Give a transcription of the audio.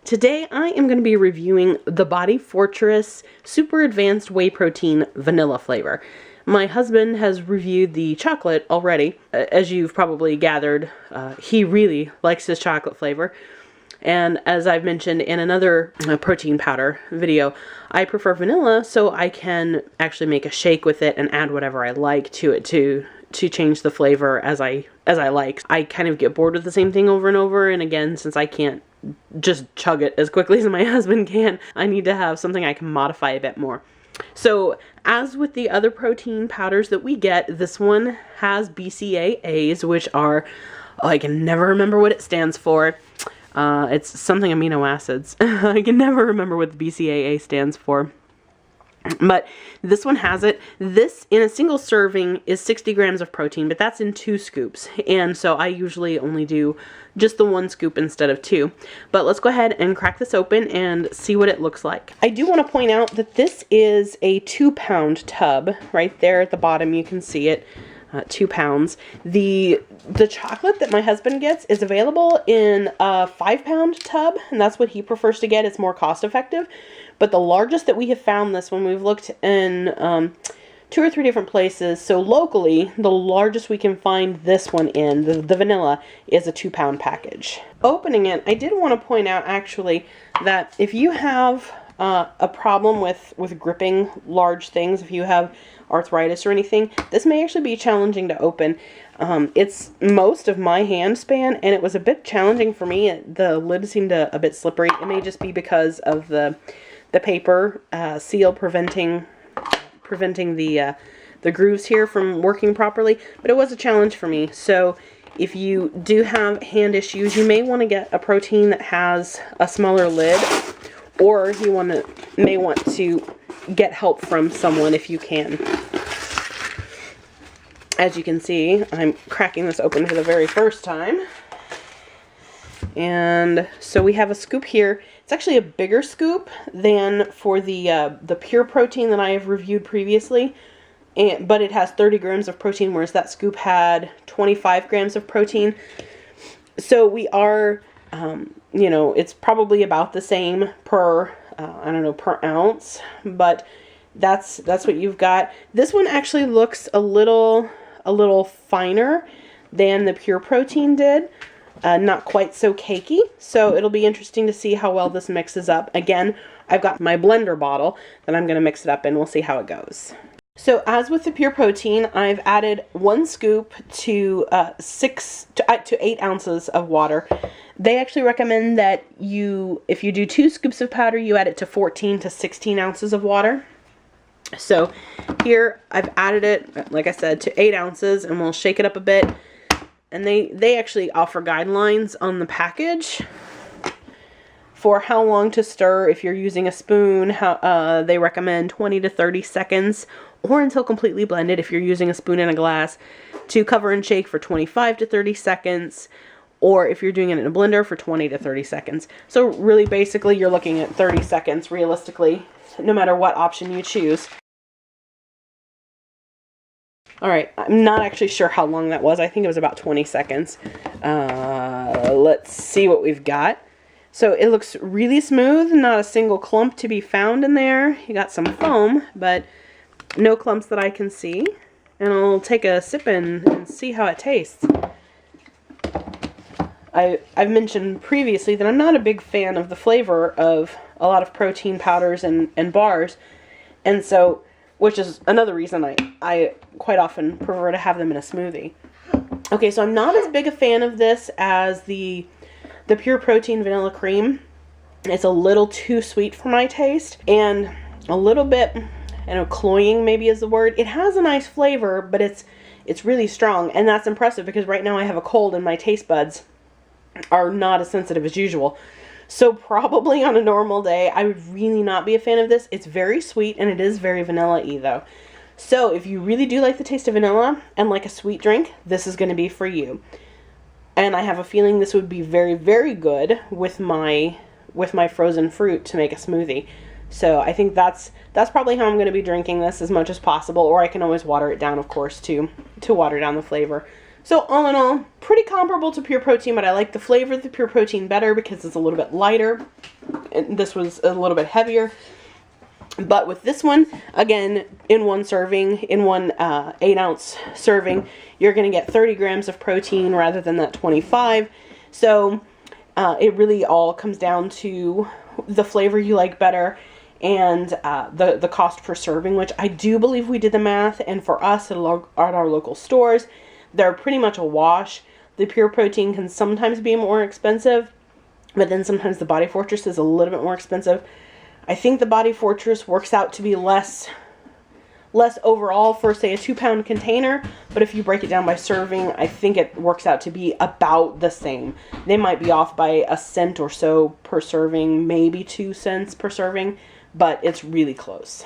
Today I am going to be reviewing the Body Fortress Super Advanced Whey Protein Vanilla flavor. My husband has reviewed the chocolate already. As you've probably gathered, he really likes his chocolate flavor. And as I've mentioned in another protein powder video, I prefer vanilla so I can actually make a shake with it and add whatever I like to it to change the flavor as I like. I kind of get bored with the same thing over and over, and again, since I can't just chug it as quickly as my husband can, I need to have something I can modify a bit more. So, as with the other protein powders that we get, this one has BCAAs, which are, I can never remember what it stands for. It's something amino acids. I can never remember what the BCAA stands for. But this one has it. This, in a single serving, is 60 grams of protein, but that's in 2 scoops. And so I usually only do just the 1 scoop instead of 2. But let's go ahead and crack this open and see what it looks like. I do want to point out that this is a 2-pound tub. Right there at the bottom, you can see it. 2 pounds. The chocolate that my husband gets is available in a 5-pound tub, and that's what he prefers to get. It's more cost effective. But the largest that we have found this when we've looked in 2 or 3 different places, so locally, the largest we can find this one in, the vanilla, is a 2-pound package. Opening it, I did want to point out actually that if you have a problem with gripping large things, if you have arthritis or anything, this may actually be challenging to open. It's most of my hand span, and it was a bit challenging for me. The lid seemed a bit slippery. It may just be because of the paper seal preventing the grooves here from working properly, but it was a challenge for me. So if you do have hand issues, you may want to get a protein that has a smaller lid, or you may want to get help from someone if you can. As you can see, I'm cracking this open for the very first time. And so we have a scoop here. It's actually a bigger scoop than for the pure protein that I have reviewed previously. But it has 30 grams of protein, whereas that scoop had 25 grams of protein. So we are, you know, it's probably about the same per, I don't know, per ounce. But that's what you've got. This one actually looks a little finer than the pure protein did. Not quite so cakey, so it'll be interesting to see how well this mixes up. Again, I've got my blender bottle that I'm going to mix it up in. We'll see how it goes. So as with the pure protein, I've added 1 scoop to 8 ounces of water. They actually recommend that if you do 2 scoops of powder, you add it to 14 to 16 ounces of water. So here I've added it, like I said, to 8 ounces, and we'll shake it up a bit. And they actually offer guidelines on the package for how long to stir. If you're using a spoon, they recommend 20 to 30 seconds, or until completely blended if you're using a spoon in a glass, to cover and shake for 25 to 30 seconds, or if you're doing it in a blender, for 20 to 30 seconds. So really, basically, you're looking at 30 seconds realistically, no matter what option you choose. Alright, I'm not actually sure how long that was. I think it was about 20 seconds. Let's see what we've got. So it looks really smooth, not a single clump to be found in there. You got some foam, but no clumps that I can see. And I'll take a sip and see how it tastes. I've mentioned previously that I'm not a big fan of the flavor of a lot of protein powders and bars. And so, which is another reason I quite often prefer to have them in a smoothie. Okay, so I'm not as big a fan of this as the pure protein vanilla cream. It's a little too sweet for my taste, and a little bit, I know, cloying maybe is the word. It has a nice flavor, but it's really strong, and that's impressive because right now I have a cold and my taste buds are not as sensitive as usual. So probably on a normal day, I would really not be a fan of this. It's very sweet, and it is very vanilla-y, though. So if you really do like the taste of vanilla and like a sweet drink, this is going to be for you. And I have a feeling this would be very, very good with my frozen fruit to make a smoothie. So I think that's probably how I'm going to be drinking this as much as possible, or I can always water it down, of course, to water down the flavor. So all in all, pretty comparable to pure protein, but I like the flavor of the pure protein better because it's a little bit lighter. this was a little bit heavier. But with this one, again, in one 8-ounce serving, you're going to get 30 grams of protein rather than that 25. So it really all comes down to the flavor you like better and the cost per serving, which I do believe we did the math. And for us at our local stores, they're pretty much a wash. The pure protein can sometimes be more expensive, but then sometimes the Body Fortress is a little bit more expensive. I think the Body Fortress works out to be less overall for, say, a 2-pound container, but if you break it down by serving, I think it works out to be about the same. They might be off by a cent or so per serving, maybe 2 cents per serving, but it's really close.